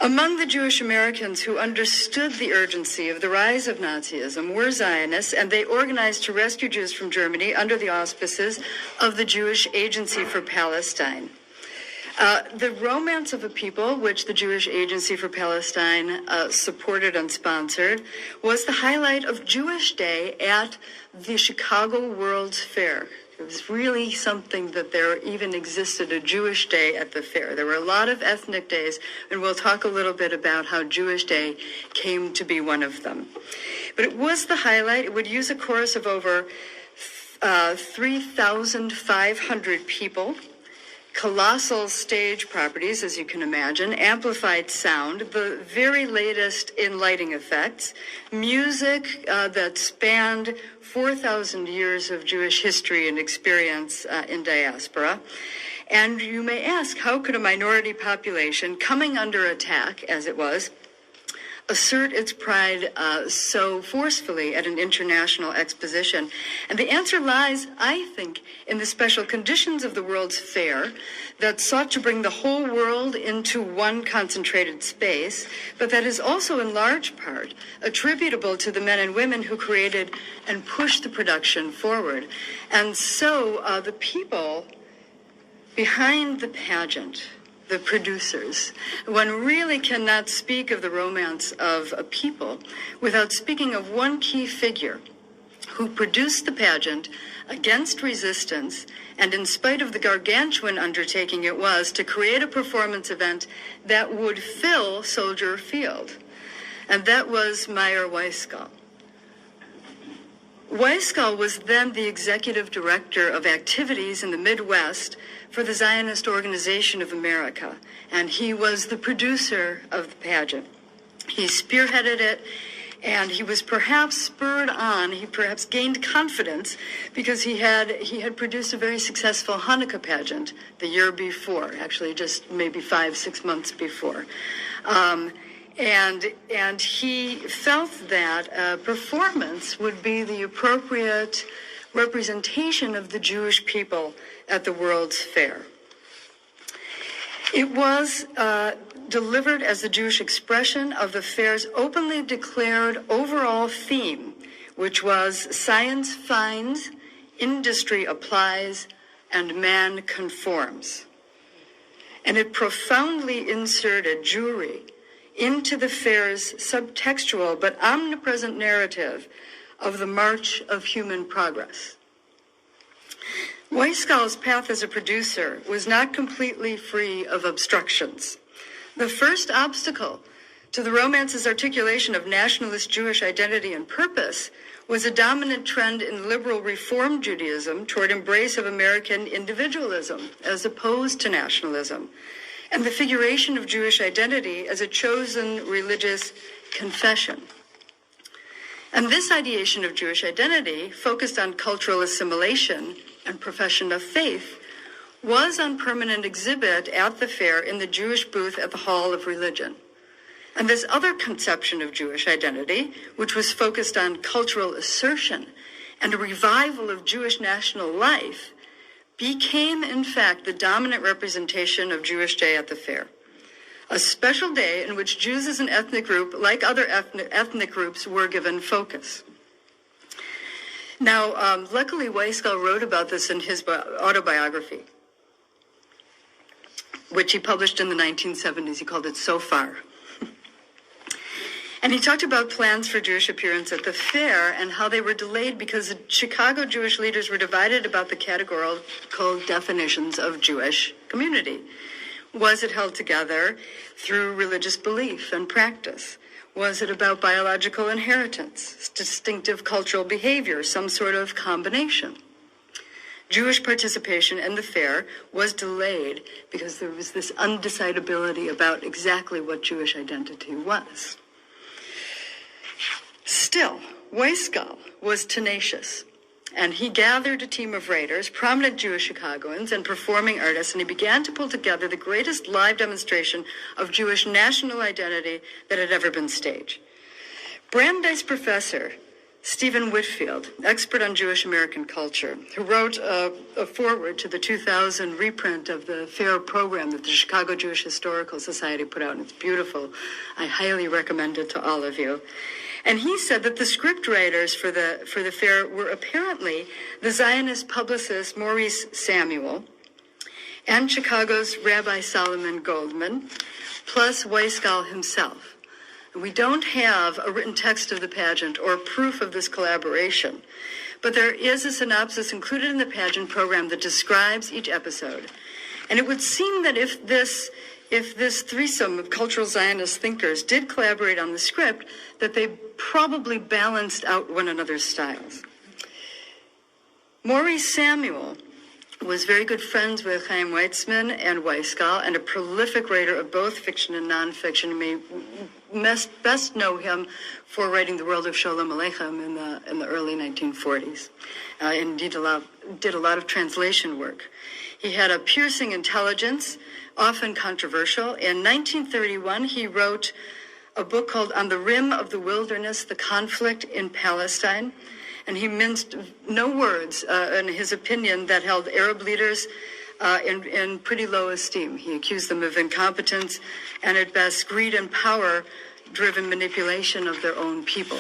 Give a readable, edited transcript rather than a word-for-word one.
Among the Jewish Americans who understood the urgency of the rise of Nazism were Zionists, and they organized to rescue Jews from Germany under the auspices of the Jewish Agency for Palestine. The Romance of a People, which the Jewish Agency for Palestine supported and sponsored, was the highlight of Jewish Day at the Chicago World's Fair. It was really something that there even existed a Jewish Day at the fair. There were a lot of ethnic days, and we'll talk a little bit about how Jewish Day came to be one of them. But it was the highlight. It would use a chorus of over 3,500 people, colossal stage properties, as you can imagine, amplified sound, the very latest in lighting effects, music that spanned 4,000 years of Jewish history and experience in diaspora. And you may ask, how could a minority population coming under attack, as it was, assert its pride so forcefully at an international exposition? And the answer lies, I think, in the special conditions of the World's Fair that sought to bring the whole world into one concentrated space, but that is also in large part attributable to the men and women who created and pushed the production forward. And so the people behind the pageant, the producers. One really cannot speak of the romance of a people without speaking of one key figure who produced the pageant against resistance and in spite of the gargantuan undertaking it was to create a performance event that would fill Soldier Field. And that was Meyer Weisskall. Weisskall was then the executive director of activities in the Midwest for the Zionist Organization of America, and he was the producer of the pageant. He spearheaded it, and he was perhaps spurred on, he perhaps gained confidence because he had produced a very successful Hanukkah pageant the year before, actually just maybe 5-6 months before. And he felt that performance would be the appropriate representation of the Jewish people at the World's Fair. It was delivered as the Jewish expression of the fair's openly declared overall theme, which was science finds, industry applies, and man conforms. And it profoundly inserted Jewry into the fair's subtextual but omnipresent narrative of the march of human progress. Weisskall's path as a producer was not completely free of obstructions. The first obstacle to the romance's articulation of nationalist Jewish identity and purpose was a dominant trend in liberal Reform Judaism toward embrace of American individualism as opposed to nationalism, and the figuration of Jewish identity as a chosen religious confession. And this ideation of Jewish identity, focused on cultural assimilation and profession of faith, was on permanent exhibit at the fair in the Jewish booth at the Hall of Religion. And this other conception of Jewish identity, which was focused on cultural assertion and a revival of Jewish national life, became, in fact, the dominant representation of Jewish Day at the fair. A special day in which Jews as an ethnic group, like other ethnic groups, were given focus. Now, luckily, Weisskall wrote about this in his autobiography, which he published in the 1970s. He called it So Far. And he talked about plans for Jewish appearance at the fair and how they were delayed because the Chicago Jewish leaders were divided about the categorical definitions of Jewish community. Was it held together through religious belief and practice? Was it about biological inheritance, distinctive cultural behavior, some sort of combination? Jewish participation in the fair was delayed because there was this undecidability about exactly what Jewish identity was. Still, Weisskall was tenacious, and he gathered a team of writers, prominent Jewish Chicagoans, and performing artists, and he began to pull together the greatest live demonstration of Jewish national identity that had ever been staged. Brandeis professor Stephen Whitfield, expert on Jewish American culture, who wrote a foreword to the 2000 reprint of the FAIR program that the Chicago Jewish Historical Society put out, and it's beautiful. I highly recommend it to all of you. And he said that the script writers for the FAIR were apparently the Zionist publicist Maurice Samuel and Chicago's Rabbi Solomon Goldman, plus Weisgall himself. We don't have a written text of the pageant or proof of this collaboration, but there is a synopsis included in the pageant program that describes each episode. And it would seem that if this threesome of cultural Zionist thinkers did collaborate on the script, that they probably balanced out one another's styles. Maurice Samuel was very good friends with Chaim Weizmann and Weisgall, and a prolific writer of both fiction and nonfiction. You may best know him for writing The World of Sholem Aleichem in the early 1940s. Indeed, did a lot of translation work. He had a piercing intelligence, often controversial. In 1931, he wrote a book called On the Rim of the Wilderness, The Conflict in Palestine. And he minced no words in his opinion that held Arab leaders in pretty low esteem. He accused them of incompetence and, at best, greed and power-driven manipulation of their own people.